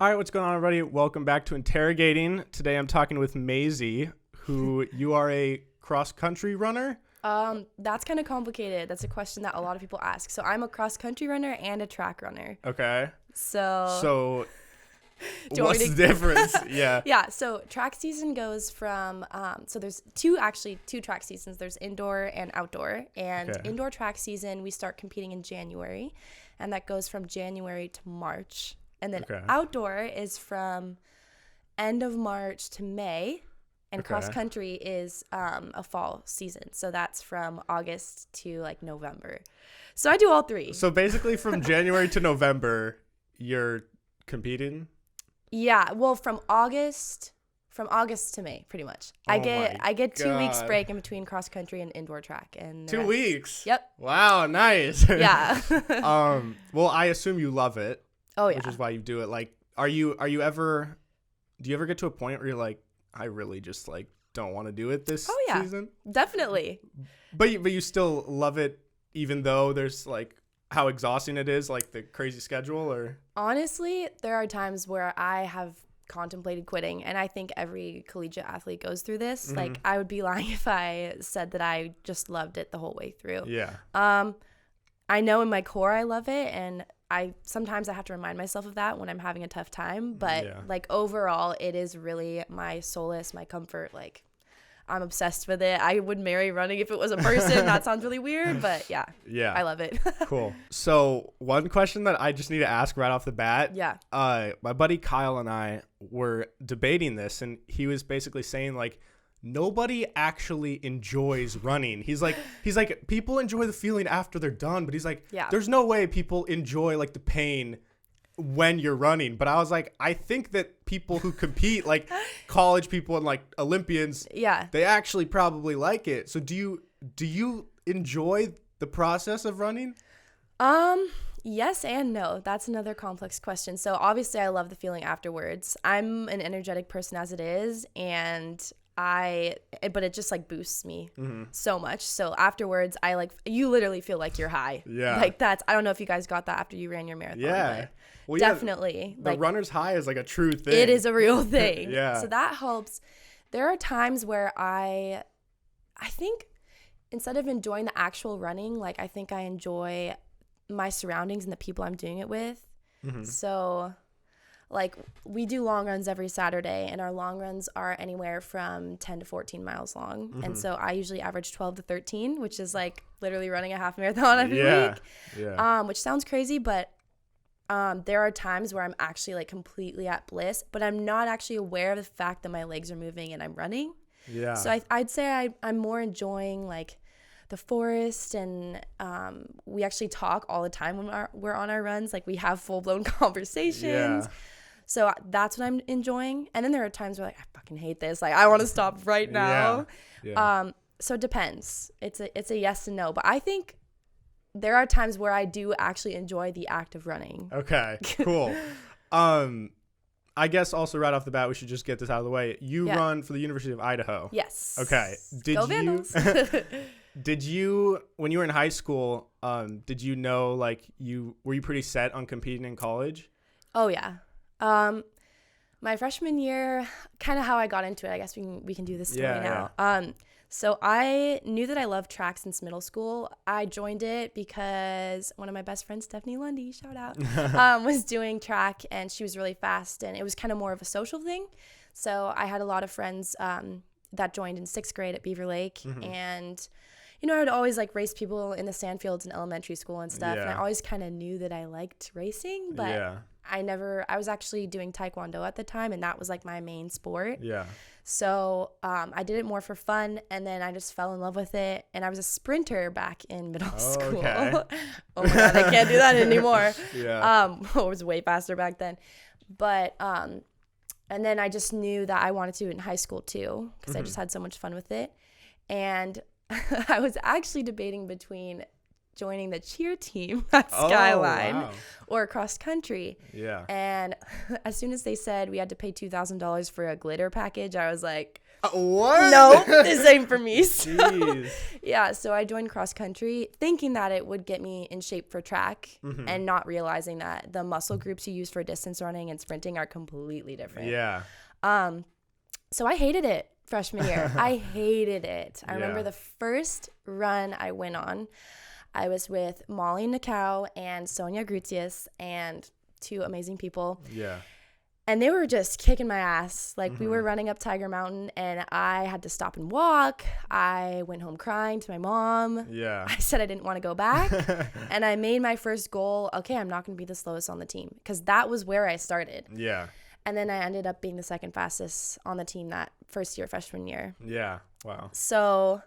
All right, what's going on, everybody? Welcome back to Interrogating. Today I'm talking with Maizy, who you are a cross-country runner? That's kind of complicated. That's a question that a lot of people ask. So I'm a cross-country runner and a track runner. Okay. So what's the difference? Yeah. Yeah, so track season goes from, so there's two track seasons. There's indoor and outdoor. And Indoor track season, we start competing in January, and that goes from January to March. And then outdoor is from end of March to May, and cross country is a fall season. So that's from August to like November. So I do all three. So basically from January to November, you're competing? Yeah, well, from August to May, pretty much. I get 2 weeks break in between cross country and indoor track, and 2 weeks. Yep. Wow, nice. Yeah. Well, I assume you love it. Oh yeah. Which is why you do it. Like, do you ever get to a point where you're like, I really just like don't want to do it this season? Definitely. But you still love it, even though there's like how exhausting it is, like the crazy schedule, or? Honestly, there are times where I have contemplated quitting, and I think every collegiate athlete goes through this. Mm-hmm. Like, I would be lying if I said that I just loved it the whole way through. Yeah. I know in my core I love it, and sometimes I have to remind myself of that when I'm having a tough time, but like overall it is really my solace, my comfort. Like, I'm obsessed with it. I would marry running if it was a person. That sounds really weird, but yeah, I love it. Cool. So one question that I just need to ask right off the bat. Yeah. My buddy Kyle and I were debating this, and he was basically saying like, nobody actually enjoys running. He's like, people enjoy the feeling after they're done, but he's like, there's no way people enjoy like the pain when you're running. But I was like, I think that people who compete, like college people and like Olympians, they actually probably like it. So do you enjoy the process of running? Yes and no. That's another complex question. So obviously I love the feeling afterwards. I'm an energetic person as it is, but it just like boosts me so much. So afterwards, you literally feel like you're high. Yeah. Like I don't know if you guys got that after you ran your marathon. Yeah. Well, definitely. The runner's high is like a true thing. It is a real thing. Yeah. So that helps. There are times where I think instead of enjoying the actual running, like I think I enjoy my surroundings and the people I'm doing it with. Mm-hmm. So like, we do long runs every Saturday, and our long runs are anywhere from 10 to 14 miles long. Mm-hmm. And so I usually average 12 to 13, which is like literally running a half marathon every week. Yeah. Which sounds crazy, but there are times where I'm actually like completely at bliss, but I'm not actually aware of the fact that my legs are moving and I'm running. Yeah. So I'd say I'm more enjoying like the forest, and we actually talk all the time when we're on our runs. Like, we have full-blown conversations. Yeah. So that's what I'm enjoying. And then there are times where like, I fucking hate this. Like, I want to stop right now. Yeah. So it depends. It's a yes and no. But I think there are times where I do actually enjoy the act of running. Okay, cool. I guess also right off the bat, we should just get this out of the way. You run for the University of Idaho. Yes. Okay. Go Vandals. Did you, when you were in high school, did you know, like, were you pretty set on competing in college? Oh, yeah. My freshman year, kind of how I got into it. I guess we can do this story now. Yeah. So I knew that I loved track since middle school. I joined it because one of my best friends, Stephanie Lundy, shout out, was doing track, and she was really fast, and it was kind of more of a social thing. So I had a lot of friends that joined in 6th grade at Beaver Lake, and I would always like race people in the sandfields in elementary school and stuff. Yeah. And I always kind of knew that I liked racing, but I was actually doing Taekwondo at the time, and that was like my main sport. Yeah. So I did it more for fun, and then I just fell in love with it. And I was a sprinter back in middle school. Okay. Oh my God, I can't do that anymore. Yeah. I was way faster back then. But, and then I just knew that I wanted to do it in high school too, because I just had so much fun with it. And I was actually debating between joining the cheer team at Skyline or cross country. Yeah. And as soon as they said we had to pay $2,000 for a glitter package, I was like, What? No, the same for me. So, Jeez. yeah, so I joined cross country thinking that it would get me in shape for track and not realizing that the muscle groups you use for distance running and sprinting are completely different. Yeah. So I hated it freshman year. I hated it. I remember Yeah. the first run I went on, I was with Molly Nakau and Sonia Grutius and 2 amazing people. Yeah. And they were just kicking my ass. Like, we were running up Tiger Mountain, and I had to stop and walk. I went home crying to my mom. Yeah. I said I didn't want to go back. And I made my first goal, okay, I'm not going to be the slowest on the team, because that was where I started. Yeah. And then I ended up being the second fastest on the team that first year, freshman year. Yeah. Wow. So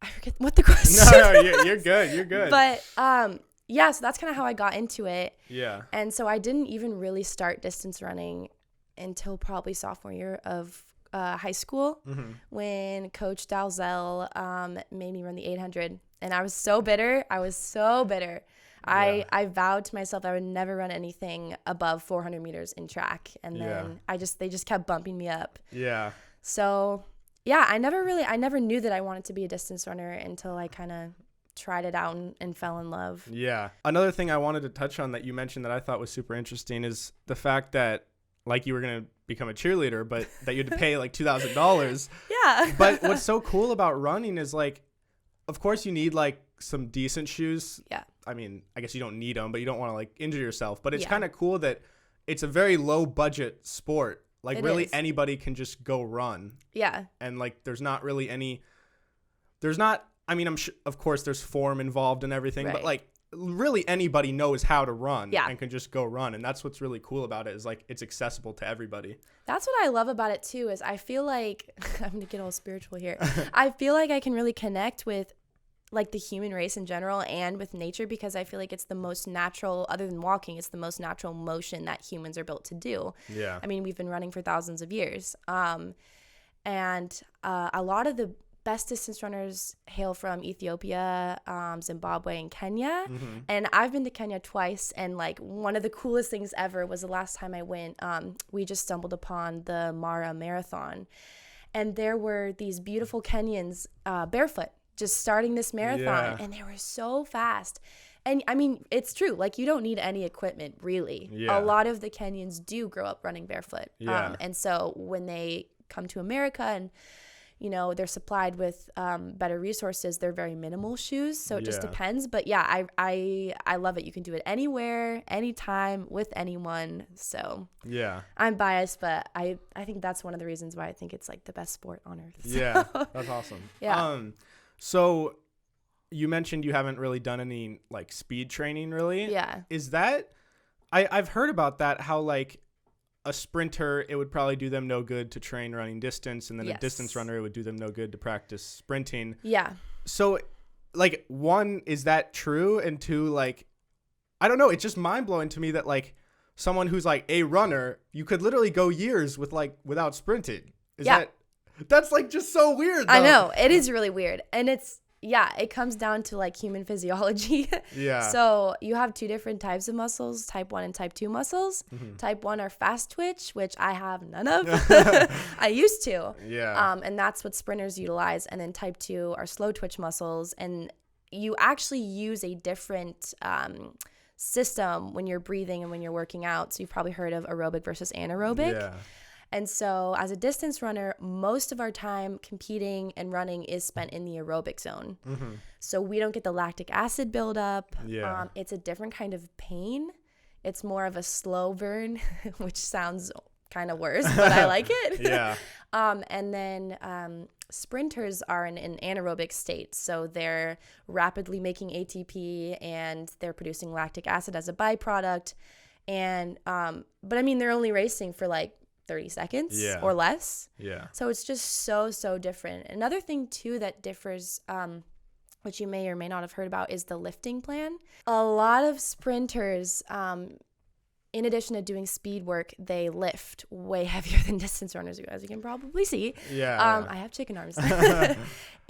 I forget what the question No, you're good. You're good. But yeah, so that's kind of how I got into it. Yeah. And so I didn't even really start distance running until probably sophomore year of high school when Coach Dalzell made me run the 800. And I was so bitter. I vowed to myself I would never run anything above 400 meters in track. And then they just kept bumping me up. Yeah. So yeah, I never knew that I wanted to be a distance runner until I kind of tried it out and fell in love. Yeah. Another thing I wanted to touch on that you mentioned that I thought was super interesting is the fact that, like, you were going to become a cheerleader, but that you had to pay like $2,000. Yeah. But what's so cool about running is, like, of course you need like some decent shoes. Yeah. I mean, I guess you don't need them, but you don't want to like injure yourself. But it's Yeah. kind of cool that it's a very low budget sport. Like, It really is. anybody can just go run. Yeah. And like, I mean, of course there's form involved and everything, but Right. like really anybody knows how to run Yeah. and can just go run. And that's what's really cool about it, is like it's accessible to everybody. That's what I love about it too, is I feel like I'm going to get all spiritual here. I feel like I can really connect with like the human race in general and with nature, because I feel like it's the most natural, other than walking, it's the most natural motion that humans are built to do. Yeah. I mean, we've been running for thousands of years. And a lot of the best distance runners hail from Ethiopia, Zimbabwe, and Kenya. And I've been to Kenya twice. And like, one of the coolest things ever was the last time I went, we just stumbled upon the Mara Marathon. And there were these beautiful Kenyans barefoot just starting this marathon. Yeah. And they were so fast. And I mean, it's true. Like, you don't need any equipment, really. Yeah. A lot of the Kenyans do grow up running barefoot. Yeah. And so when they come to America and, you know, they're supplied with better resources, they're very minimal shoes. So it just Yeah. depends. But yeah, I love it. You can do it anywhere, anytime, with anyone. So Yeah. I'm biased, but I think that's one of the reasons why I think it's like the best sport on earth. Yeah. That's awesome. Yeah. So you mentioned you haven't really done any like speed training, really. Yeah. Is that, I've heard about that, how like a sprinter, it would probably do them no good to train running distance, and then a Yes. distance runner, it would do them no good to practice sprinting. Yeah. So like, one, is that true? And two, like, I don't know, it's just mind blowing to me that like someone who's like a runner, you could literally go years without sprinting. That's like just so weird though. I know. It is really weird. And it comes down to like human physiology. Yeah. So you have 2 different types of muscles, type 1 and type 2 muscles. Type 1 are fast twitch, which I have none of. I used to. Yeah. And that's what sprinters utilize. And then type 2 are slow twitch muscles. And you actually use a different system when you're breathing and when you're working out. So you've probably heard of aerobic versus anaerobic. Yeah. And so as a distance runner, most of our time competing and running is spent in the aerobic zone. So we don't get the lactic acid buildup. Yeah. It's a different kind of pain. It's more of a slow burn, which sounds kind of worse, but I like it. Yeah. And then sprinters are in an anaerobic state. So they're rapidly making ATP and they're producing lactic acid as a byproduct. And but I mean, they're only racing for like 30 seconds or less. Yeah. So it's just so different. Another thing too that differs, which you may or may not have heard about, is the lifting plan. A lot of sprinters, in addition to doing speed work, they lift way heavier than distance runners do, as you can probably see. Yeah. I have chicken arms.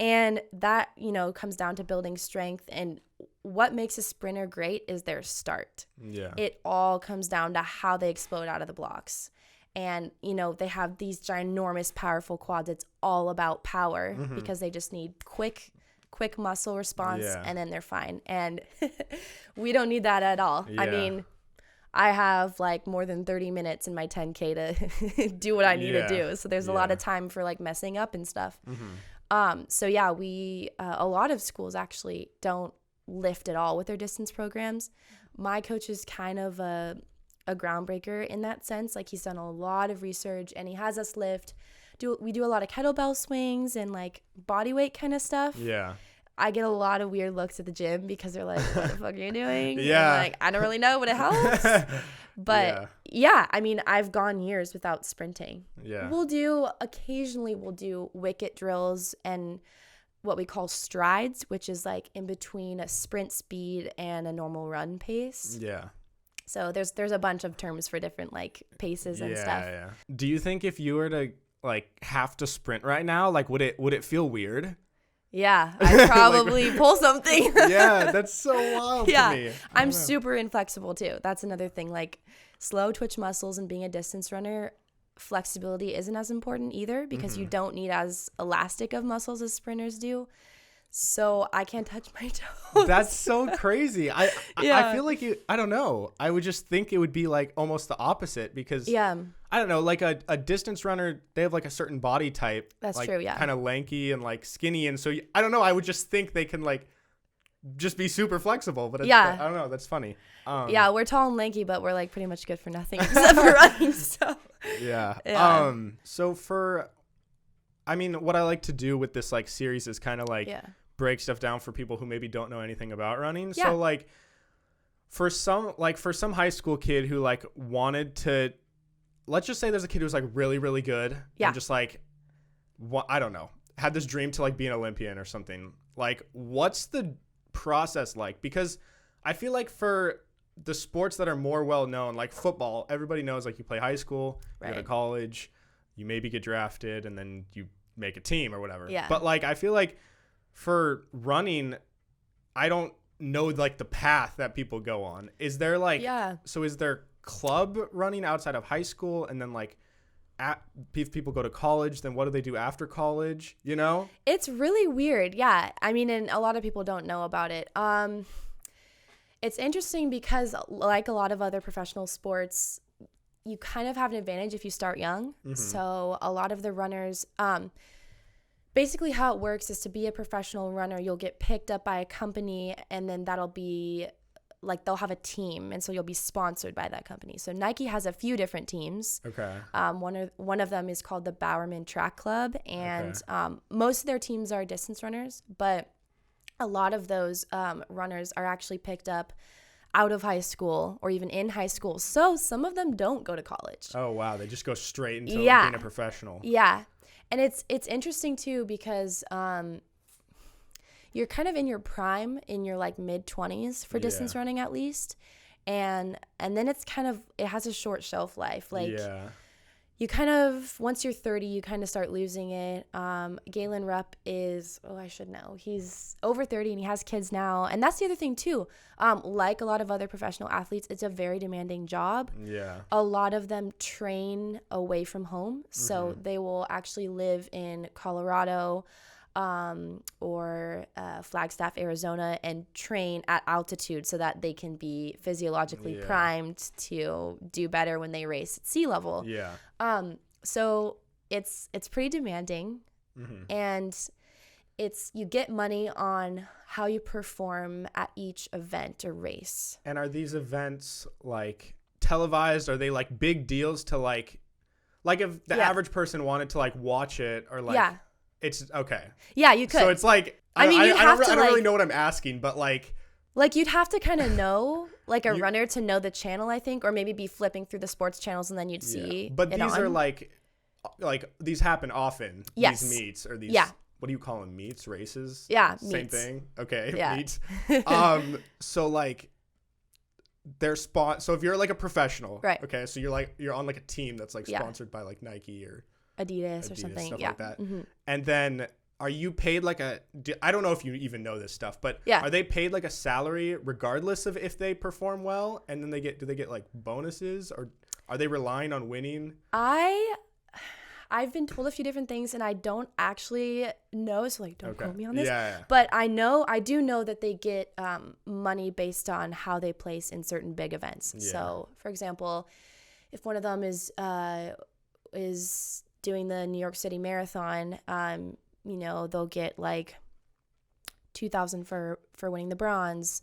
And that, comes down to building strength. And what makes a sprinter great is their start. Yeah. It all comes down to how they explode out of the blocks. And, you know, they have these ginormous, powerful quads. It's all about power because they just need quick muscle response and then they're fine. And we don't need that at all. I mean, I have like more than 30 minutes in my 10K to do what I need to do. So there's a lot of time for like messing up and stuff. So yeah, we a lot of schools actually don't lift at all with their distance programs. My coach is kind of a groundbreaker in that sense. Like, he's done a lot of research and he has us lift. We do a lot of kettlebell swings and like body weight kind of stuff. Yeah. I get a lot of weird looks at the gym because they're like, what the fuck are you doing? Yeah. And like, I don't really know, but it helps. But yeah, I mean, I've gone years without sprinting. Yeah. Occasionally we'll do wicket drills and what we call strides, which is like in between a sprint speed and a normal run pace. Yeah. So there's a bunch of terms for different like paces and stuff. Yeah. Do you think if you were to like have to sprint right now, like would it feel weird? Yeah, I'd probably pull something. Yeah, that's so wild to me. I'm super inflexible too. That's another thing. Like, slow twitch muscles and being a distance runner, flexibility isn't as important either because you don't need as elastic of muscles as sprinters do. So I can't touch my toes. That's so crazy. I feel like I don't know. I would just think it would be like almost the opposite because I don't know, like a distance runner, they have like a certain body type. That's like, true, yeah. Kind of lanky and like skinny. And so I don't know. I would just think they can like just be super flexible. But I don't know. That's funny. Yeah, we're tall and lanky, but we're like pretty much good for nothing except for running stuff. Yeah. So I mean, what I like to do with this like series is kind of like break stuff down for people who maybe don't know anything about running. Yeah. So like for some high school kid who like wanted to, let's just say there's a kid who's like really, really good. Yeah. And just like, I don't know, had this dream to like be an Olympian or something. Like, what's the process like? Because I feel like for the sports that are more well known, like football, everybody knows like you play high school, you go to college, you maybe get drafted and then you make a team or whatever. Yeah. But like, I feel like for running, I don't know like the path that people go on. Is there like, so is there club running outside of high school and then like if people go to college, then what do they do after college? You know? It's really weird. Yeah. I mean, and a lot of people don't know about it. It's interesting because like a lot of other professional sports, you kind of have an advantage if you start young. So a lot of the runners, basically how it works is to be a professional runner, you'll get picked up by a company and then that'll be like they'll have a team and so you'll be sponsored by that company. So Nike has a few different teams. Okay. One of them is called the Bowerman Track Club and most of their teams are distance runners, but a lot of those runners are actually picked up out of high school or even in high school. So some of them don't go to college. Oh, wow. They just go straight into being a professional. Yeah. And it's interesting too because you're kind of in your prime in your like mid-20s for distance running at least. And then it's kind of, it has a short shelf life. Like you kind of, once you're 30, you kind of start losing it. Galen Rupp is, I should know. He's over 30 and he has kids now. And that's the other thing too. Like a lot of other professional athletes, it's a very demanding job. Yeah. A lot of them train away from home. So they will actually live in Colorado or Flagstaff, Arizona, and train at altitude so that they can be physiologically primed to do better when they race at sea level. Yeah. So it's pretty demanding, and you get money on how you perform at each event or race. And are these events like televised? Are they like big deals to like if the average person wanted to like watch it or like it's okay. Yeah, you could. So it's like I don't really know what I'm asking, but like you'd have to kind of know like a runner to know the channel, I think, or maybe be flipping through the sports channels and then you'd see. But these are like these happen often. Yes. These meets or these. Yeah. What do you call them? Meets, races? Yeah. Same meets. Thing. Okay. Yeah. Meets. So like they're so if you're like a professional, right? Okay. So you're on like a team that's like sponsored by like Nike or Adidas or something, stuff like that. And then are you paid like I don't know if you even know this stuff, but are they paid like a salary regardless of if they perform well? And then do they get like bonuses or? are they relying on winning? I've been told a few different things, and I don't actually know, so like don't quote me on this. Yeah. But I do know that they get money based on how they place in certain big events. Yeah. So, for example, if one of them is doing the New York City Marathon, they'll get like $2,000 for winning the bronze,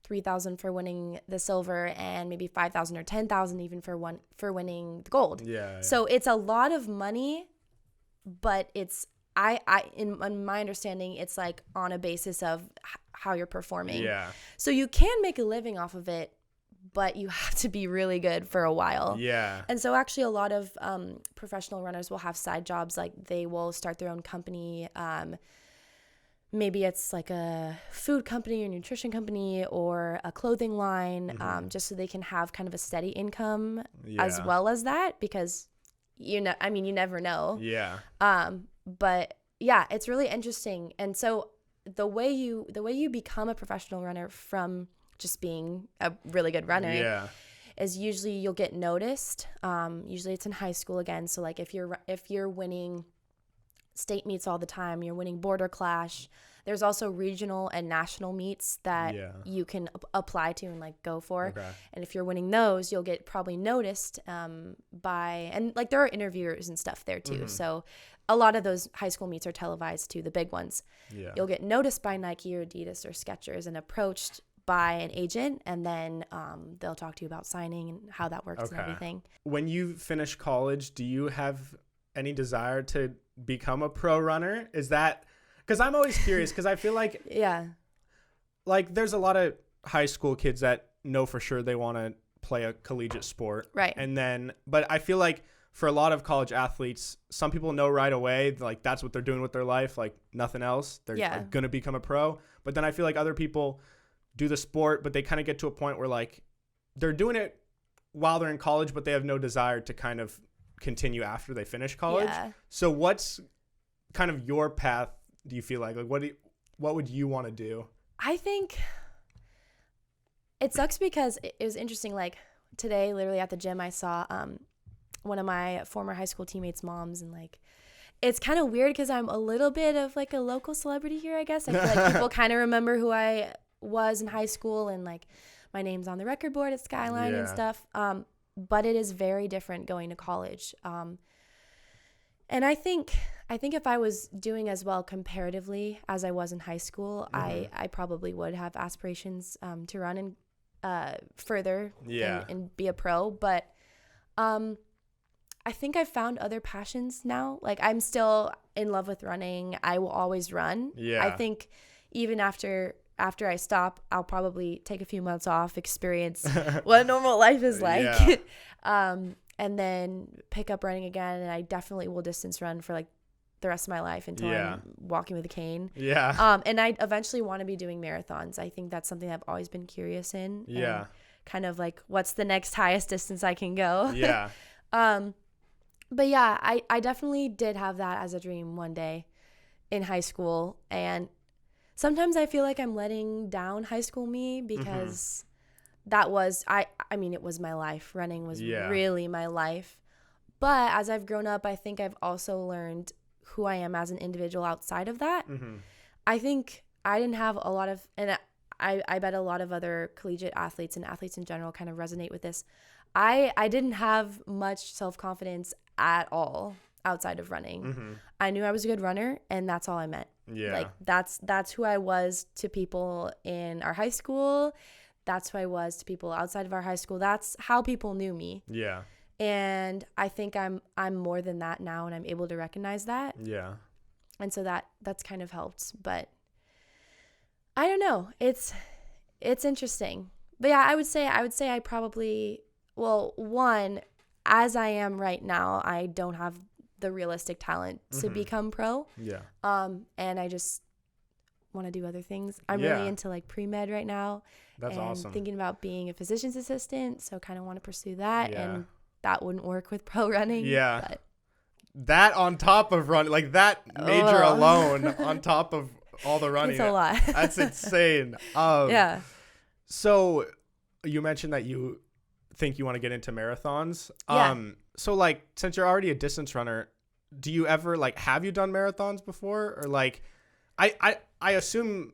$3,000 for winning the silver, and maybe $5,000 or $10,000 even for winning the gold. Yeah. So it's a lot of money, but it's in my understanding, it's like on a basis of how you're performing. Yeah. So you can make a living off of it, but you have to be really good for a while. Yeah. And so actually a lot of professional runners will have side jobs, like they will start their own company. Maybe it's like a food company or nutrition company or a clothing line, just so they can have kind of a steady income as well as that, because you never know. Yeah. But yeah, it's really interesting. And so the way you become a professional runner from just being a really good runner is usually you'll get noticed. Usually it's in high school again. So like if you're winning state meets all the time, you're winning Border Clash. There's also regional and national meets that you can apply to and like go for. Okay. And if you're winning those, you'll get probably noticed and like there are interviewers and stuff there too. So a lot of those high school meets are televised too, the big ones. Yeah. You'll get noticed by Nike or Adidas or Skechers and approached by an agent, and then they'll talk to you about signing and how that works and everything. When you finish college, do you have any desire to become a pro runner? Is that, because I'm always curious, because I feel like like there's a lot of high school kids that know for sure they want to play a collegiate sport, right? And then, but I feel like for a lot of college athletes, some people know right away, like that's what they're doing with their life, like nothing else. They're like, gonna become a pro. But then I feel like other people do the sport, but they kind of get to a point where like they're doing it while they're in college, but they have no desire to kind of continue after they finish college. Yeah. So what's kind of your path, do you feel like what would you want to do? I think it sucks because it was interesting. Like today, literally at the gym, I saw one of my former high school teammates' moms, and like it's kind of weird because I'm a little bit of like a local celebrity here, I guess. I feel like people kind of remember who I was in high school, and like my name's on the record board at Skyline and stuff. But it is very different going to college. And I think if I was doing as well comparatively as I was in high school, I probably would have aspirations to run and further and be a pro. But I think I've found other passions now. Like I'm still in love with running. I will always run. Yeah. I think even after I stop, I'll probably take a few months off, experience what normal life is like, and then pick up running again. And I definitely will distance run for like the rest of my life until I'm walking with a cane. Yeah. And I eventually want to be doing marathons. I think that's something I've always been curious in. Yeah. Kind of like, what's the next highest distance I can go? Yeah. But yeah, I definitely did have that as a dream one day in high school. And sometimes I feel like I'm letting down high school me because that was, I mean, it was my life. Running was really my life. But as I've grown up, I think I've also learned who I am as an individual outside of that. I think I didn't have a lot of, and I bet a lot of other collegiate athletes and athletes in general kind of resonate with this. I didn't have much self-confidence at all outside of running. I knew I was a good runner, and that's all I meant. Yeah. Like that's who I was to people in our high school. That's who I was to people outside of our high school. That's how people knew me. Yeah. And I think I'm more than that now, and I'm able to recognize that. Yeah. And so that's kind of helped, but I don't know. It's interesting. But yeah, I would say I probably, well, one, as I am right now, I don't have the realistic talent to become pro. Yeah. And I just want to do other things. I'm really into like pre-med right now. That's awesome. Thinking about being a physician's assistant, so kind of want to pursue that. Yeah. And that wouldn't work with pro running. Yeah. But that on top of running, like that major alone on top of all the running. It's a lot. That's insane. Yeah. So you mentioned that you think you want to get into marathons. Yeah. So like, since you're already a distance runner, do you ever like, have you done marathons before? Or like, I assume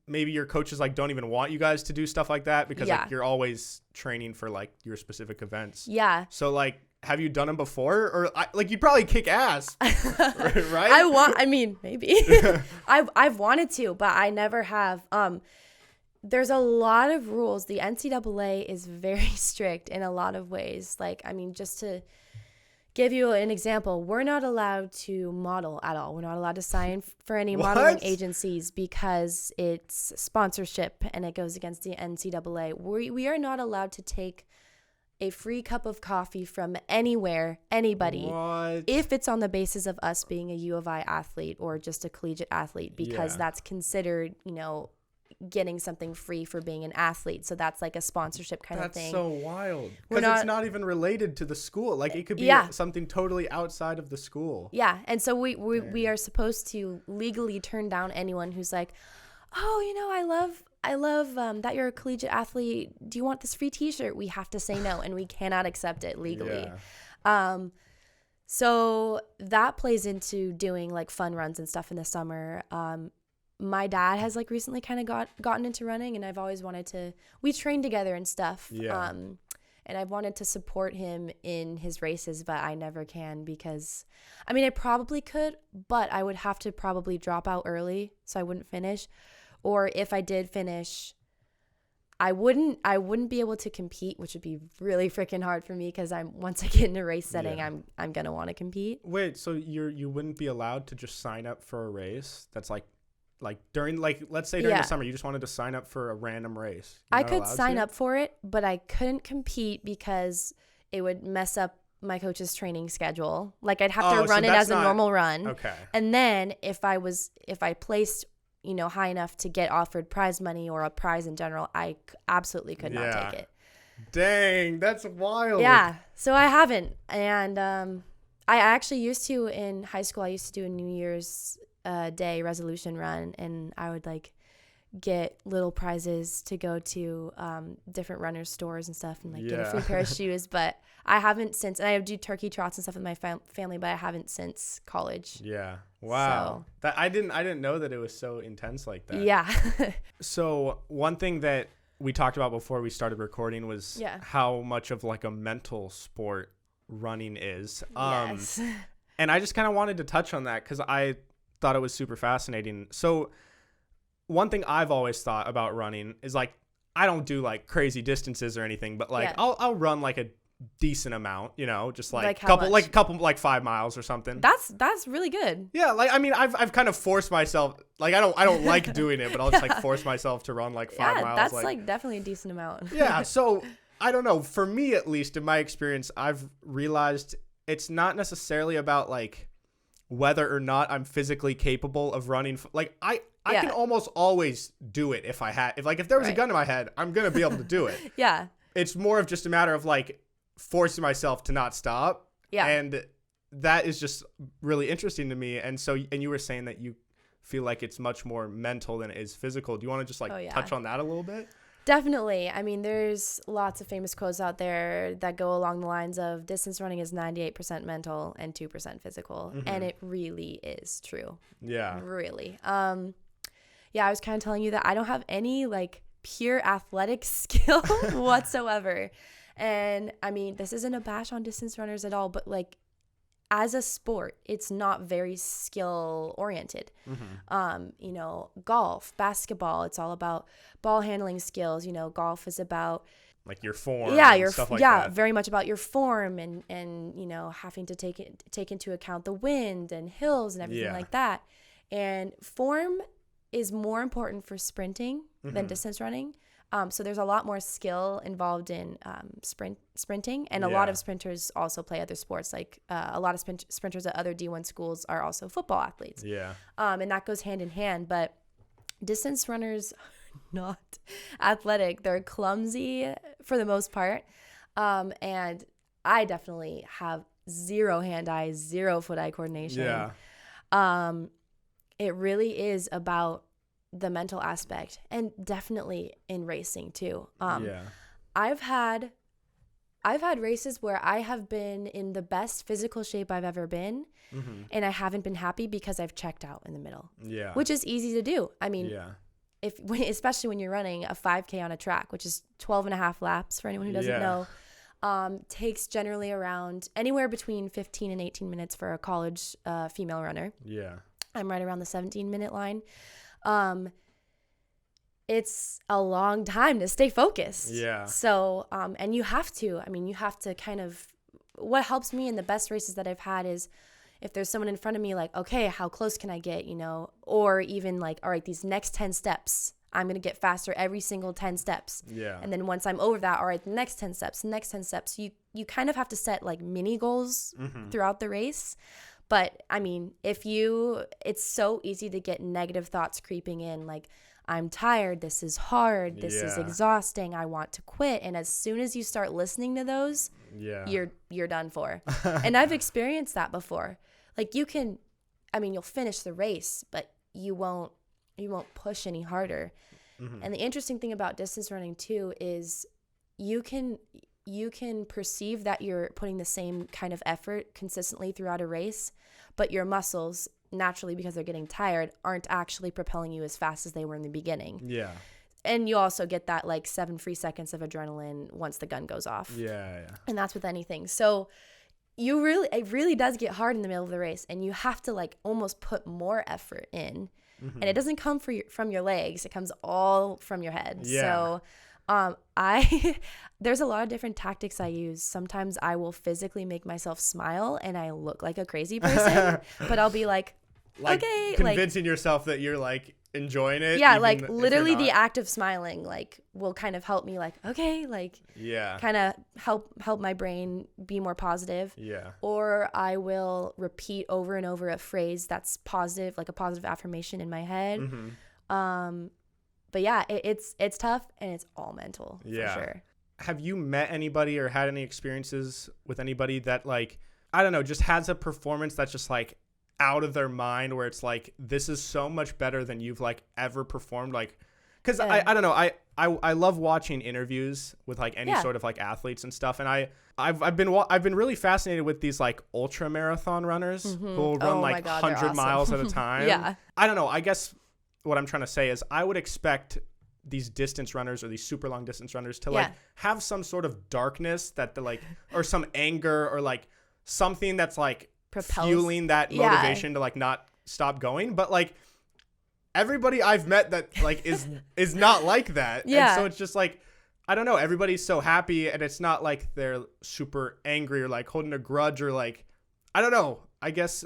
maybe your coaches like don't even want you guys to do stuff like that because like you're always training for like your specific events. Yeah. So like, have you done them before? Or like, you'd probably kick ass, right? I mean, maybe. I've wanted to, but I never have. There's a lot of rules. The NCAA is very strict in a lot of ways. Like, I mean, just to give you an example, we're not allowed to model at all. We're not allowed to sign for any modeling agencies because it's sponsorship and it goes against the NCAA. We are not allowed to take a free cup of coffee from anywhere, anybody, if it's on the basis of us being a U of I athlete or just a collegiate athlete, because that's considered, you know, getting something free for being an athlete. So that's like a sponsorship kind of thing. That's so wild. Because it's not even related to the school. Like it could be something totally outside of the school. Yeah. And so we are supposed to legally turn down anyone who's like, oh, you know, I love that you're a collegiate athlete. Do you want this free t-shirt? We have to say no, and we cannot accept it legally. Yeah. So that plays into doing like fun runs and stuff in the summer. My dad has like recently kind of gotten into running, and I've always wanted to. We train together and stuff. Yeah. And I've wanted to support him in his races, but I never can because, I mean, I probably could, but I would have to probably drop out early, so I wouldn't finish. Or if I did finish, I wouldn't be able to compete, which would be really freaking hard for me because once I get in a race setting, I'm gonna want to compete. Wait, so you wouldn't be allowed to just sign up for a race that's like during, like, let's say during the summer, you just wanted to sign up for a random race. I could sign up for it, but I couldn't compete because it would mess up my coach's training schedule. Like I'd have to run it as a normal run. Okay. And then if I placed, you know, high enough to get offered prize money or a prize in general, I absolutely could not take it. Dang, that's wild. Yeah. So I haven't. And I actually used to, in high school, I used to do a New Year's Day resolution run, and I would like get little prizes to go to different runners stores and stuff and like get a free pair of shoes. But I haven't since, and I do turkey trots and stuff with my family, but I haven't since college. Yeah. Wow. So, that I didn't know that it was so intense like that. Yeah. So one thing that we talked about before we started recording was how much of like a mental sport running is. Yes. And I just kind of wanted to touch on that because I thought it was super fascinating. So one thing I've always thought about running is like, I don't do like crazy distances or anything, but like I'll run like a decent amount, you know, just like a couple 5 miles or something. That's really good. Yeah, like I mean I've kind of forced myself, like I don't like doing it, but I'll just like force myself to run like 5 miles. That's like definitely a decent amount. Yeah, so I don't know, for me at least in my experience, I've realized it's not necessarily about like whether or not I'm physically capable of running. Like I can almost always do it if there was a gun in my head, I'm going to be able to do it. Yeah. It's more of just a matter of like forcing myself to not stop. Yeah. And that is just really interesting to me. And so, and you were saying that you feel like it's much more mental than it is physical. Do you want to just like touch on that a little bit? Definitely. I mean, there's lots of famous quotes out there that go along the lines of distance running is 98% mental and 2% physical. Mm-hmm. And it really is true. Yeah. Really. Yeah, I was kind of telling you that I don't have any like pure athletic skill whatsoever. And I mean, this isn't a bash on distance runners at all, but like as a sport, it's not very skill oriented. Mm-hmm. You know, golf, basketball, it's all about ball handling skills. You know, golf is about like your form. Yeah, and stuff like that. Very much about your form and you know, having to take into account the wind and hills and everything like that. And form is more important for sprinting than distance running. So there's a lot more skill involved in sprinting, and a lot of sprinters also play other sports. Like a lot of sprinters at other D1 schools are also football athletes. Yeah. And that goes hand in hand. But distance runners are not athletic. They're clumsy for the most part. And I definitely have zero hand-eye, zero foot-eye coordination. Yeah. It really is about the mental aspect, and definitely in racing too. I've had I've had races where I have been in the best physical shape I've ever been, and I haven't been happy because I've checked out in the middle. Yeah. Which is easy to do. I mean, especially when you're running a 5K on a track, which is 12 and a half laps for anyone who doesn't know, takes generally around anywhere between 15 and 18 minutes for a college female runner. Yeah. I'm right around the 17-minute line. It's a long time to stay focused. Yeah. So, and you have to, kind of, what helps me in the best races that I've had is if there's someone in front of me, like, okay, how close can I get, or even like, all right, these next 10 steps, I'm going to get faster every single 10 steps. Yeah. And then once I'm over that, all right, the next 10 steps, you kind of have to set like mini goals throughout the race. But it's so easy to get negative thoughts creeping in, like, I'm tired, this is hard, this is exhausting, I want to quit. And as soon as you start listening to those, you're done for. And I've experienced that before. Like you'll finish the race, but you won't push any harder. And the interesting thing about distance running too is you can perceive that you're putting the same kind of effort consistently throughout a race, but your muscles, naturally because they're getting tired, aren't actually propelling you as fast as they were in the beginning. Yeah. And you also get that like 7 free seconds of adrenaline once the gun goes off. Yeah. And that's with anything. So it really does get hard in the middle of the race, and you have to like almost put more effort in. And it doesn't come from your legs, it comes all from your head. Yeah. So there's a lot of different tactics I use. Sometimes I will physically make myself smile and I look like a crazy person, but I'll be like okay, convincing yourself that you're like enjoying it. Yeah, like literally the act of smiling like will kind of help me like, okay, like kind of help my brain be more positive. Yeah. Or I will repeat over and over a phrase that's positive, like a positive affirmation in my head. But yeah, it's tough and it's all mental for sure. Have you met anybody or had any experiences with anybody that like, I don't know, just has a performance that's just like out of their mind, where it's like, this is so much better than you've like ever performed? Like, because I don't know, I love watching interviews with like any sort of like athletes and stuff, and I've been really fascinated with these like ultra marathon runners who will run 100 miles at a time. Yeah. I don't know, I guess what I'm trying to say is I would expect these distance runners or these super long distance runners to like have some sort of darkness that like, or some anger or like something that's like fueling that motivation to like not stop going. But like everybody I've met that like is not like that. Yeah. And so it's just like, I don't know, everybody's so happy, and it's not like they're super angry or like holding a grudge or like, I don't know, I guess.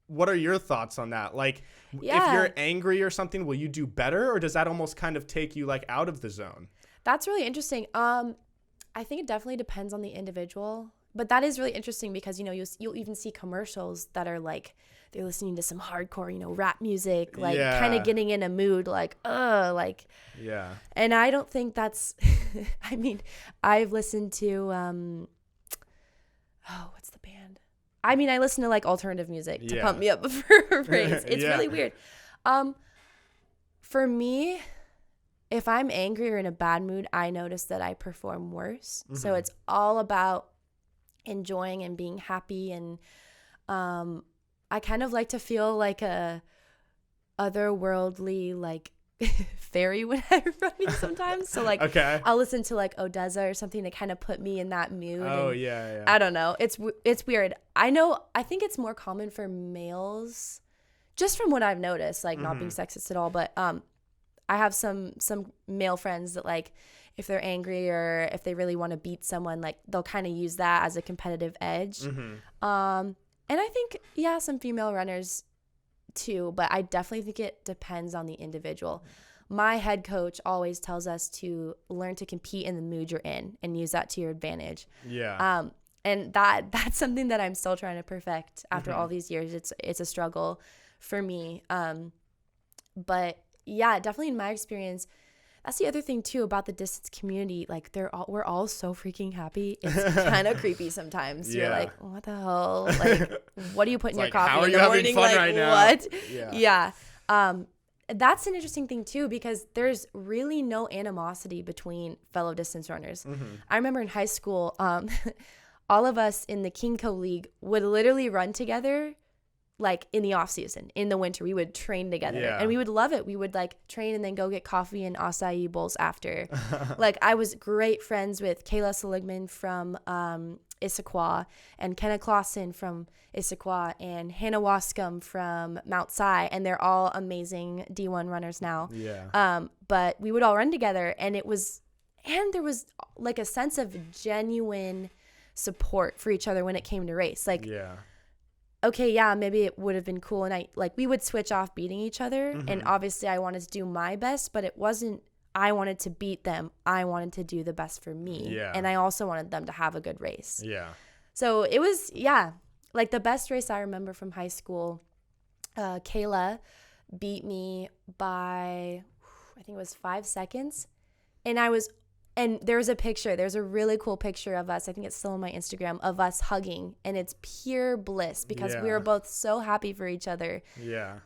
What are your thoughts on that? Like, if you're angry or something, will you do better, or does that almost kind of take you like out of the zone? That's really interesting. I think it definitely depends on the individual, but that is really interesting because, you'll even see commercials that are like, they're listening to some hardcore, rap music, like kind of getting in a mood, like, yeah. And I don't think that's, I've listened to, what's the band? I listen to like alternative music to pump me up for a race. It's really weird. For me, if I'm angry or in a bad mood, I notice that I perform worse. So it's all about enjoying and being happy. And I kind of like to feel like a otherworldly, like fairy when I'm running sometimes. So like I'll listen to like Odessa or something to kind of put me in that mood. I don't know, it's weird. I think it's more common for males, just from what I've noticed, like not being sexist at all, but I have some male friends that like if they're angry or if they really want to beat someone, like they'll kind of use that as a competitive edge. And I think some female runners too, but I definitely think it depends on the individual. My head coach always tells us to learn to compete in the mood you're in and use that to your advantage. Yeah. And that's something that I'm still trying to perfect after all these years. It's a struggle for me. But yeah, definitely in my experience, that's the other thing too about the distance community. Like we're all so freaking happy. It's kind of creepy sometimes. You're like, what the hell? Like, what do you put in your coffee in the morning? Like, right now? What? Yeah. that's an interesting thing too, because there's really no animosity between fellow distance runners. I remember in high school, all of us in the Kingco League would literally run together, like in the off season, in the winter. We would train together and we would love it. We would like train and then go get coffee and acai bowls after. Like I was great friends with Kayla Seligman from Issaquah and Kenna Clausen from Issaquah and Hannah Wascom from Mount Si, and they're all amazing D1 runners now. But we would all run together, and there was like a sense of genuine support for each other when it came to race. Like okay, yeah, maybe it would have been cool, and we would switch off beating each other, and obviously I wanted to do my best, but it wasn't I wanted to beat them. I wanted to do the best for me, and I also wanted them to have a good race. So it was, like the best race I remember from high school, Kayla beat me by, I think it was 5 seconds, and there's a really cool picture of us, I think it's still on my Instagram, of us hugging, and it's pure bliss because we were both so happy for each other.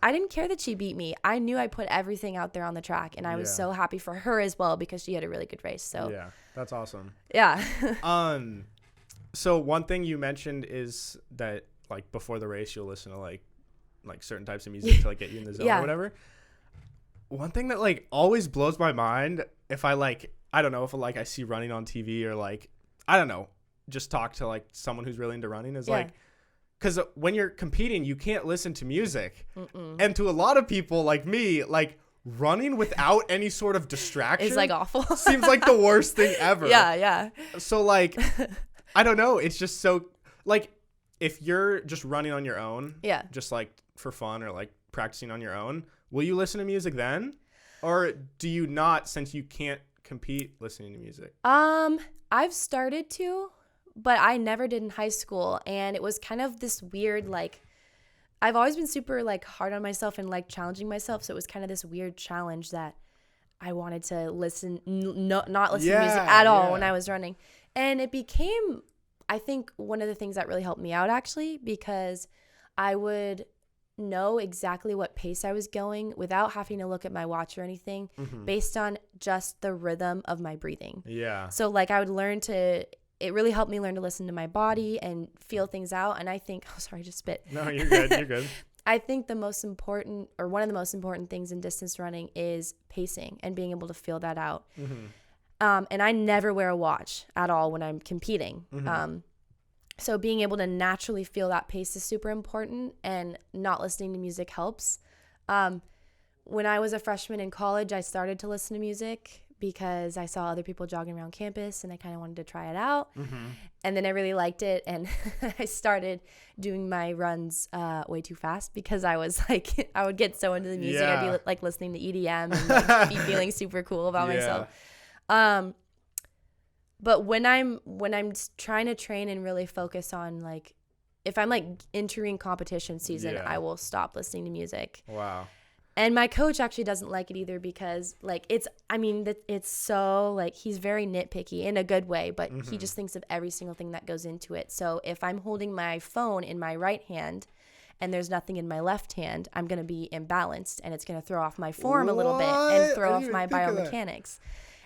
I didn't care that she beat me. I knew I put everything out there on the track, and I was so happy for her as well because she had a really good race. So that's awesome. So one thing you mentioned is that like before the race you'll listen to like certain types of music to like get you in the zone or whatever. One thing that like always blows my mind, if I don't know, if like I see running on TV or like, I don't know, just talk to like someone who's really into running is like, because when you're competing, you can't listen to music. And to a lot of people like me, like running without any sort of distraction is like awful. Seems like the worst thing ever. So like, I don't know. It's just so like, if you're just running on your own, just like for fun or like practicing on your own, will you listen to music then? Or do you not, since you can't compete listening to music? I've started to, but I never did in high school, and it was kind of this weird, like, I've always been super like hard on myself and like challenging myself, so it was kind of this weird challenge that I wanted to listen not listen to music at all when I was running. And it became, I think, one of the things that really helped me out actually, because I would know exactly what pace I was going without having to look at my watch or anything, based on just the rhythm of my breathing. So like I would it really helped me learn to listen to my body and feel things out. And I think, sorry, I just spit. No, you're good. You're good. I think one of the most important things in distance running is pacing and being able to feel that out. And I never wear a watch at all when I'm competing. So being able to naturally feel that pace is super important, and not listening to music helps. When I was a freshman in college, I started to listen to music because I saw other people jogging around campus and I kind of wanted to try it out. And then I really liked it, and I started doing my runs way too fast because I was like, I would get so into the music. I'd be like listening to EDM and like, be feeling super cool about myself. But when I'm trying to train and really focus on like, if I'm like entering competition season, I will stop listening to music. Wow. And my coach actually doesn't like it either because like it's so like, he's very nitpicky in a good way, but he just thinks of every single thing that goes into it. So if I'm holding my phone in my right hand and there's nothing in my left hand, I'm going to be imbalanced, and it's going to throw off my form a little bit and throw off my biomechanics.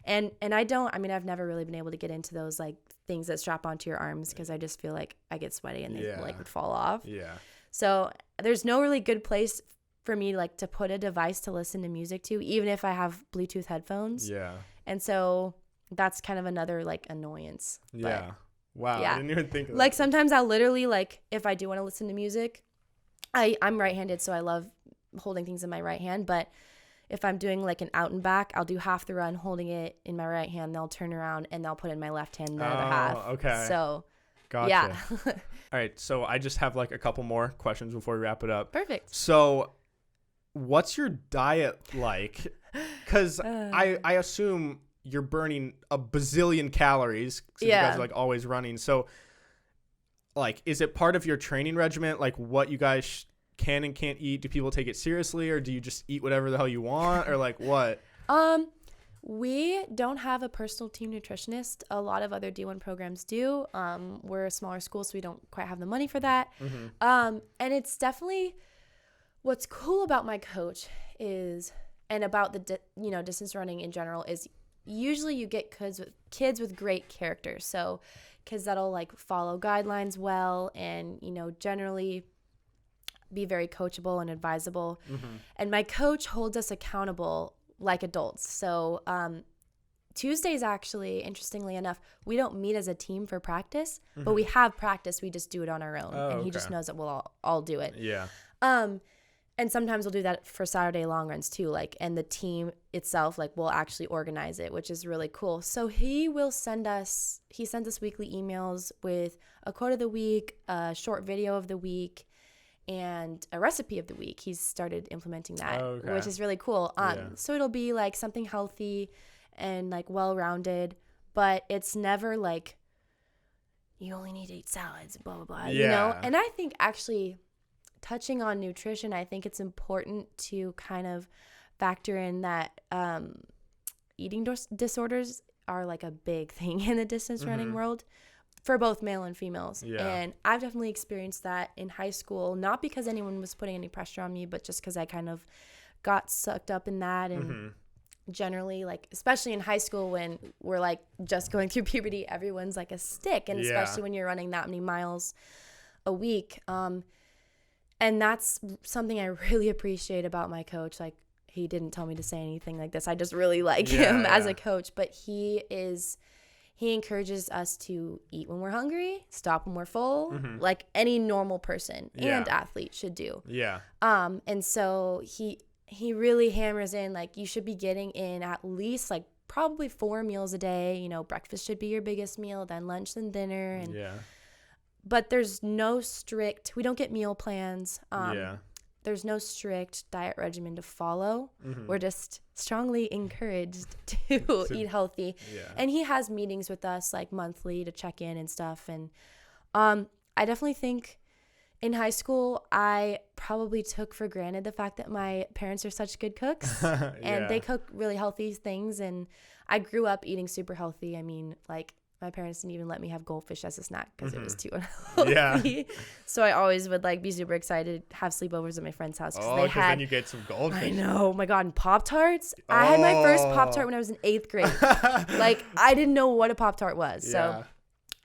And I've never really been able to get into those like things that strap onto your arms because I just feel like I get sweaty and they like would fall off. So there's no really good place for me like to put a device to listen to music to, even if I have Bluetooth headphones. And so that's kind of another like annoyance. Wow. I didn't even think of that. Like sometimes I'll literally like, if I do want to listen to music, I'm right-handed, so I love holding things in my right hand, but if I'm doing like an out and back, I'll do half the run holding it in my right hand. They'll turn around and they'll put it in my left hand the other half. Okay. So, gotcha. All right. So I just have like a couple more questions before we wrap it up. Perfect. So what's your diet like? Because I assume you're burning a bazillion calories since you guys are like always running. So like, is it part of your training regimen? Like what you guys can and can't eat? Do people take it seriously, or do you just eat whatever the hell you want, or like what? We don't have a personal team nutritionist. A lot of other D1 programs do. We're a smaller school, so we don't quite have the money for that. And it's definitely, what's cool about my coach is and about the distance running in general is usually you get kids with great character. So kids that'll like follow guidelines well and, generally be very coachable and advisable. And my coach holds us accountable like adults. So Tuesdays, actually, interestingly enough, we don't meet as a team for practice, but we have practice. We just do it on our own. And he just knows that we'll all do it. Yeah. And sometimes we'll do that for Saturday long runs too, and the team itself, will actually organize it, which is really cool. So he sends us weekly emails with a quote of the week, a short video of the week, and a recipe of the week. He's started implementing that, which is really cool. So it'll be something healthy and well-rounded, but it's never you only need to eat salads, blah, blah, blah, And I think actually, touching on nutrition, I think it's important to kind of factor in that eating disorders are a big thing in the distance running world for both male and females. Yeah. And I've definitely experienced that in high school, not because anyone was putting any pressure on me, but just because I kind of got sucked up in that. And generally, especially in high school when we're just going through puberty, everyone's a stick. And especially when you're running that many miles a week. And that's something I really appreciate about my coach. He didn't tell me to say anything like this. I just really like him as a coach. But he encourages us to eat when we're hungry, stop when we're full, like any normal person and athlete should do. Yeah. And so he really hammers in, you should be getting in at least, probably 4 meals a day. Breakfast should be your biggest meal, then lunch, then dinner. And but there's no strict, we don't get meal plans. There's no strict diet regimen to follow. We're just strongly encouraged to eat healthy. And he has meetings with us monthly to check in and stuff. And I definitely think in high school, I probably took for granted the fact that my parents are such good cooks and they cook really healthy things. And I grew up eating super healthy. I mean, my parents didn't even let me have goldfish as a snack because it was too unhealthy. Yeah. So I always would be super excited to have sleepovers at my friend's house because then you get some goldfish. I know. Oh my God. And Pop-Tarts. I had my first Pop-Tart when I was in 8th grade. I didn't know what a Pop-Tart was. So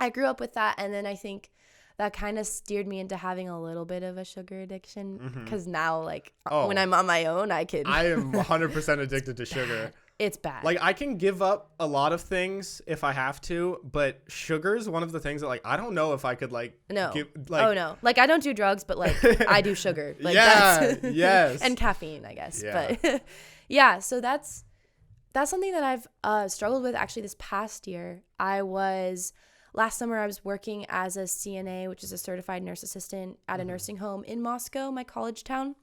I grew up with that. And then I think that kind of steered me into having a little bit of a sugar addiction because now when I'm on my own, I am 100% addicted to sugar. It's bad. I can give up a lot of things if I have to, but sugar is one of the things that I don't know if I could no. give, oh no. I don't do drugs, but I do sugar. Yes. And caffeine, I guess. Yeah. But yeah, so that's something that I've struggled with actually this past year. Last summer I was working as a CNA, which is a certified nurse assistant at a nursing home in Moscow, my college town.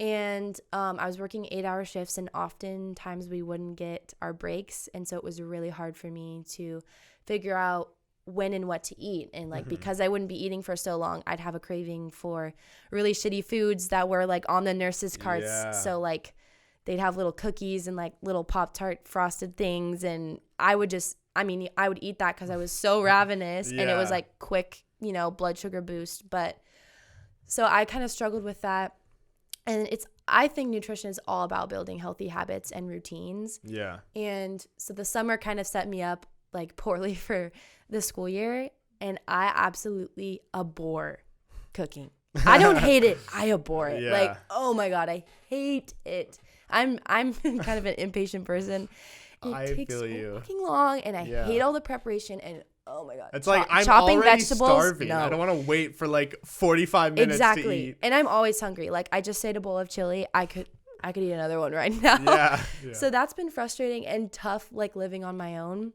And I was working 8-hour shifts, and oftentimes we wouldn't get our breaks. And so it was really hard for me to figure out when and what to eat. And because I wouldn't be eating for so long, I'd have a craving for really shitty foods that were on the nurses' carts. Yeah. So they'd have little cookies and little Pop-Tart frosted things. And I would eat that because I was so ravenous and it was quick, blood sugar boost. But so I kind of struggled with that. And I think nutrition is all about building healthy habits and routines. Yeah. And so the summer kind of set me up poorly for the school year. And I absolutely abhor cooking. I don't hate it. I abhor it. Yeah. Oh my God, I hate it. I'm kind of an impatient person. It takes so fucking long and I hate all the preparation and oh my God. It's I'm chopping already vegetables. Starving. No. I don't want to wait for 45 minutes to eat. And I'm always hungry. I just ate a bowl of chili. I could eat another one right now. Yeah. So that's been frustrating and tough living on my own.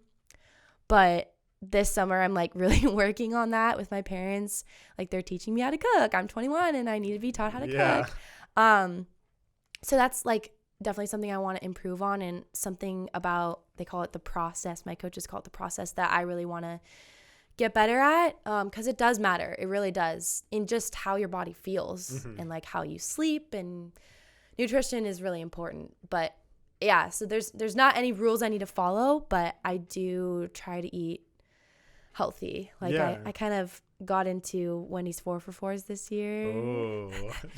But this summer I'm really working on that with my parents. They're teaching me how to cook. I'm 21 and I need to be taught how to cook. So that's definitely something I want to improve on, and something about, they call it the process. My coaches call it the process that I really want to get better at, because it does matter. It really does, in just how your body feels and how you sleep, and nutrition is really important. But yeah, so there's not any rules I need to follow, but I do try to eat healthy. Like Yeah. I kind of got into Wendy's 4 for 4s this year. Oh,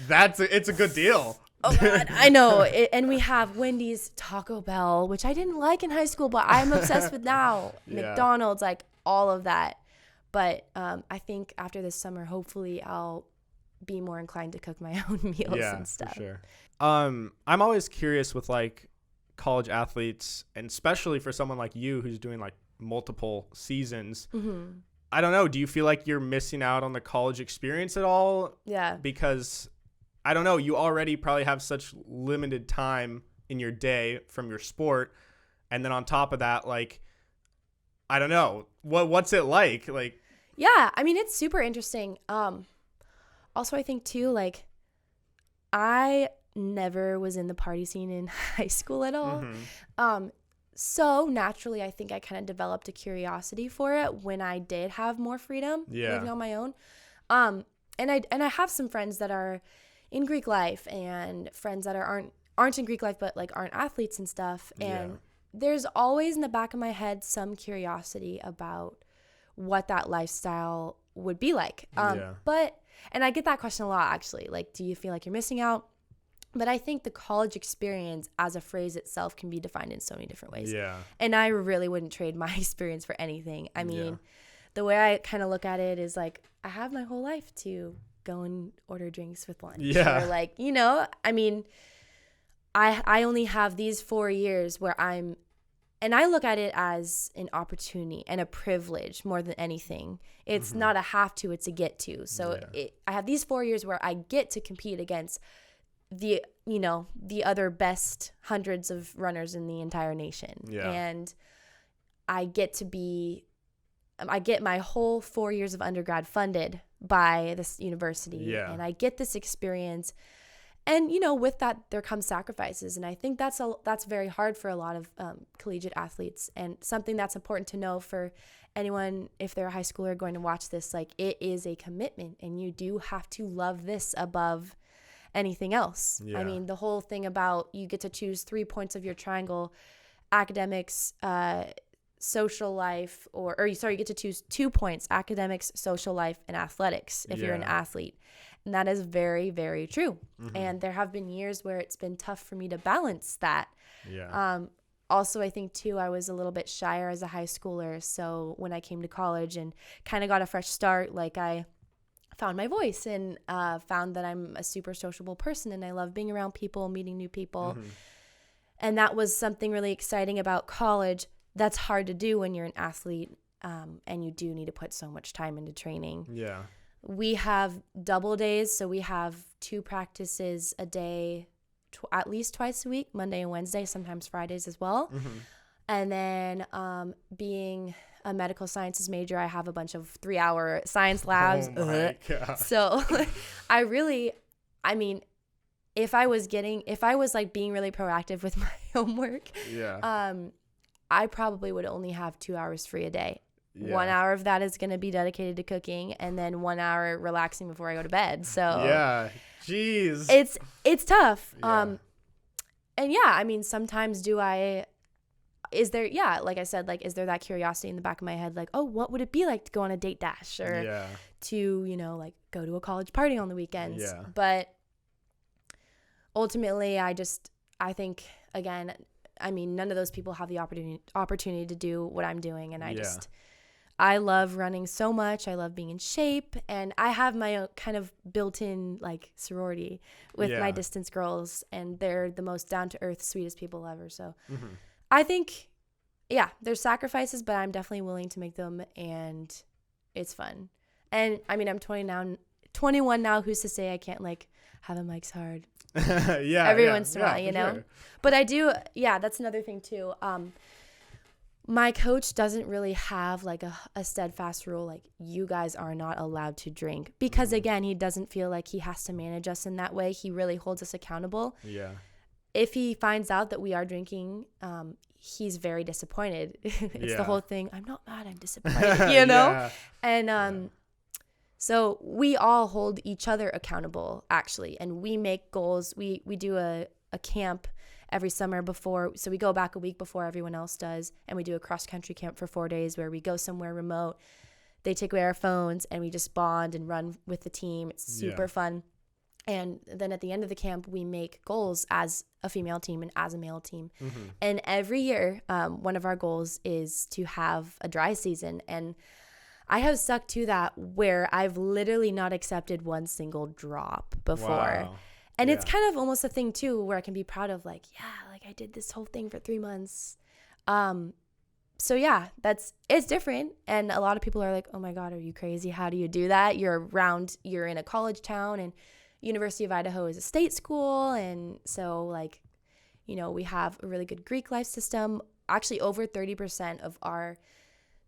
it's a good deal. Oh God, I know. And we have Wendy's, Taco Bell, which I didn't like in high school, but I'm obsessed with now. Yeah. McDonald's, like all of that. But I think after this summer, hopefully I'll be more inclined to cook my own meals and stuff. For sure. I'm always curious with like college athletes, and especially for someone like you who's doing like multiple seasons. Mm-hmm. I don't know. Do you feel like you're missing out on the college experience at all? Yeah. Because I don't know. You already probably have such limited time in your day from your sport, and then on top of that, like, I don't know. What's it like? Like, yeah. I mean, it's super interesting. Also, I think too, like, I never was in the party scene in high school at all. Mm-hmm. So naturally, I think I kind of developed a curiosity for it when I did have more freedom living on my own. And I have some friends that are in Greek life and friends that aren't in Greek life but like aren't athletes and stuff. And there's always in the back of my head some curiosity about what that lifestyle would be like. And I get that question a lot actually. Like, do you feel like you're missing out? But I think the college experience as a phrase itself can be defined in so many different ways. Yeah. And I really wouldn't trade my experience for anything. I mean, the way I kind of look at it is like, I have my whole life to go and order drinks with lunch. Yeah. Or like, you know, I mean, I only have these 4 years where and I look at it as an opportunity and a privilege more than anything. It's not a have to, it's a get to. So I have these 4 years where I get to compete against the other best hundreds of runners in the entire nation. Yeah. And I get my whole 4 years of undergrad funded by this university. Yeah. And I get this experience. And, you know, with that, there comes sacrifices. And I think that's very hard for a lot of collegiate athletes, and something that's important to know for anyone, if they're a high schooler going to watch this, like, it is a commitment and you do have to love this above anything else. Yeah. I mean, the whole thing about you get to choose 3 points of your triangle, academics, social life, you get to choose 2 points, academics, social life, and athletics if you're an athlete. And that is very, very true. Mm-hmm. And there have been years where it's been tough for me to balance that. Yeah. Also, I think, too, I was a little bit shyer as a high schooler. So when I came to college and kind of got a fresh start, like, I found my voice and found that I'm a super sociable person and I love being around people, meeting new people. Mm-hmm. And that was something really exciting about college. That's hard to do when you're an athlete, and you do need to put so much time into training. Yeah. We have double days, so we have 2 practices a day, at least twice a week, Monday and Wednesday, sometimes Fridays as well. Mm-hmm. And then being a medical sciences major, I have a bunch of 3-hour science labs. Oh my God. So I mean, if I was like being really proactive with my homework, I probably would only have 2 hours free a day. Yeah. 1 hour of that is going to be dedicated to cooking, and then 1 hour relaxing before I go to bed. So yeah, jeez, it's tough. Yeah. And yeah, I mean, sometimes like I said, like, is there that curiosity in the back of my head, like, oh, what would it be like to go on a date dash, or to, you know, like, go to a college party on the weekends? Yeah. But ultimately, I think, again, I mean, none of those people have the opportunity to do what I'm doing, and I love running so much. I love being in shape, and I have my own kind of built-in, like, sorority with my distance girls, and they're the most down-to-earth, sweetest people ever. So I think, there's sacrifices, but I'm definitely willing to make them, and it's fun. And I mean, I'm 21 now. Who's to say I can't, like, have a Mike's Hard every once in a while, you know? Sure. But I do. Yeah, that's another thing too. My coach doesn't really have like a steadfast rule, like, you guys are not allowed to drink, because again, he doesn't feel like he has to manage us in that way. He really holds us accountable. Yeah. If he finds out that we are drinking, he's very disappointed. It's the whole thing. I'm not mad, I'm disappointed, you know? And so we all hold each other accountable, actually, and we make goals. We do a camp every summer before, so we go back a week before everyone else does, and we do a cross-country camp for 4 days where we go somewhere remote, they take away our phones and we just bond and run with the team. It's super fun. And then at the end of the camp, we make goals as a female team and as a male team. And every year, one of our goals is to have a dry season. And I have stuck to that where I've literally not accepted one single drop before. Wow. And it's kind of almost a thing too, where I can be proud of like, yeah, like I did this whole thing for 3 months. So yeah, it's different. And a lot of people are like, oh my God, are you crazy? How do you do that? You're in a college town, and University of Idaho is a state school. And so like, you know, we have a really good Greek life system. Actually, over 30% of our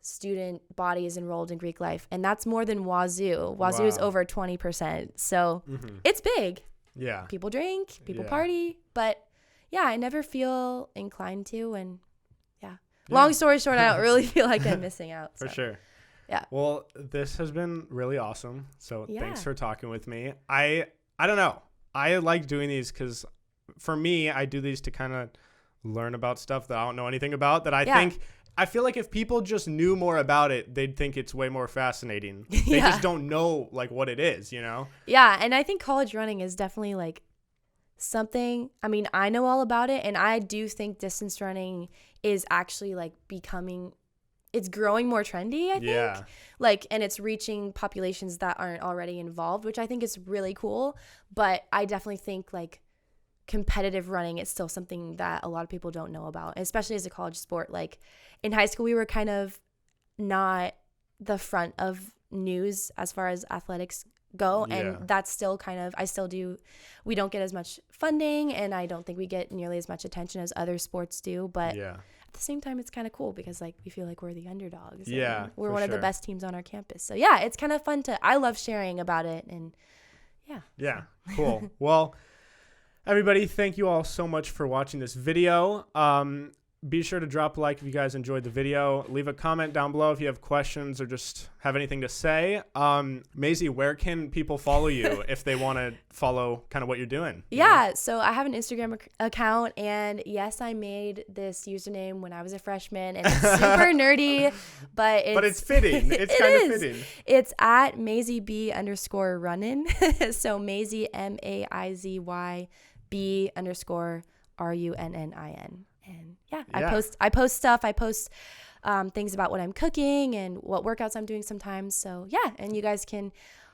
student body is enrolled in Greek life, and that's more than Wazoo. Wazoo is over 20%. So it's big. Yeah. People drink, people party, but yeah, I never feel inclined to. And long story short, I don't really feel like I'm missing out. For sure. Yeah. Well, this has been really awesome. So thanks for talking with me. I don't know. I like doing these because for me, I do these to kind of learn about stuff that I don't know anything about, that I feel like if people just knew more about it, they'd think it's way more fascinating. They just don't know like what it is, you know? Yeah. And I think college running is definitely like something, I mean, I know all about it, and I do think distance running is actually like it's growing more trendy, I think. Like, and it's reaching populations that aren't already involved, which I think is really cool. But I definitely think like competitive running is still something that a lot of people don't know about, especially as a college sport. Like in high school, we were kind of not the front of news as far as athletics go. And that's still we don't get as much funding, and I don't think we get nearly as much attention as other sports do. But at the same time, it's kind of cool because like we feel like we're the underdogs. Yeah. We're one of the best teams on our campus. So yeah, it's kind of fun I love sharing about it. And yeah. Cool. Well, everybody, thank you all so much for watching this video. Be sure to drop a like if you guys enjoyed the video. Leave a comment down below if you have questions or just have anything to say. Maizy, where can people follow you if they want to follow kind of what you're doing? So I have an Instagram account, and yes, I made this username when I was a freshman, and it's super nerdy, but it's fitting. It's kind of fitting. It's at MaizyB_runnin. So Maizy MAIZY B_RUNNIN. And I post stuff. I post things about what I'm cooking and what workouts I'm doing sometimes. So and you guys can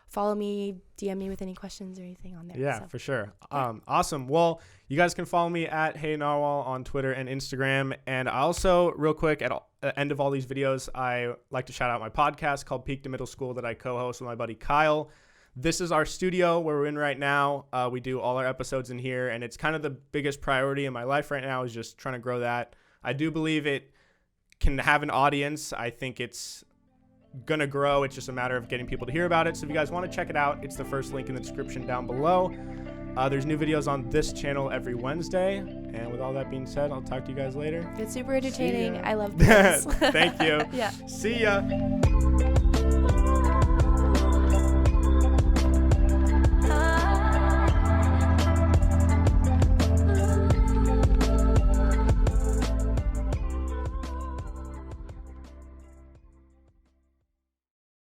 follow me, DM me with any questions or anything on there. Yeah, for sure. Awesome. Well, you guys can follow me at Hey Narwhal on Twitter and Instagram. And I also, real quick, at the end of all these videos, I like to shout out my podcast called Peak to Middle School that I co-host with my buddy Kyle. This is our studio where we're in right now. We do all our episodes in here, and it's kind of the biggest priority in my life right now is just trying to grow that. I do believe it can have an audience. I think it's going to grow. It's just a matter of getting people to hear about it. So if you guys want to check it out, it's the first link in the description down below. There's new videos on this channel every Wednesday. And with all that being said, I'll talk to you guys later. It's super entertaining. I love this. Thank you. Yeah. See ya.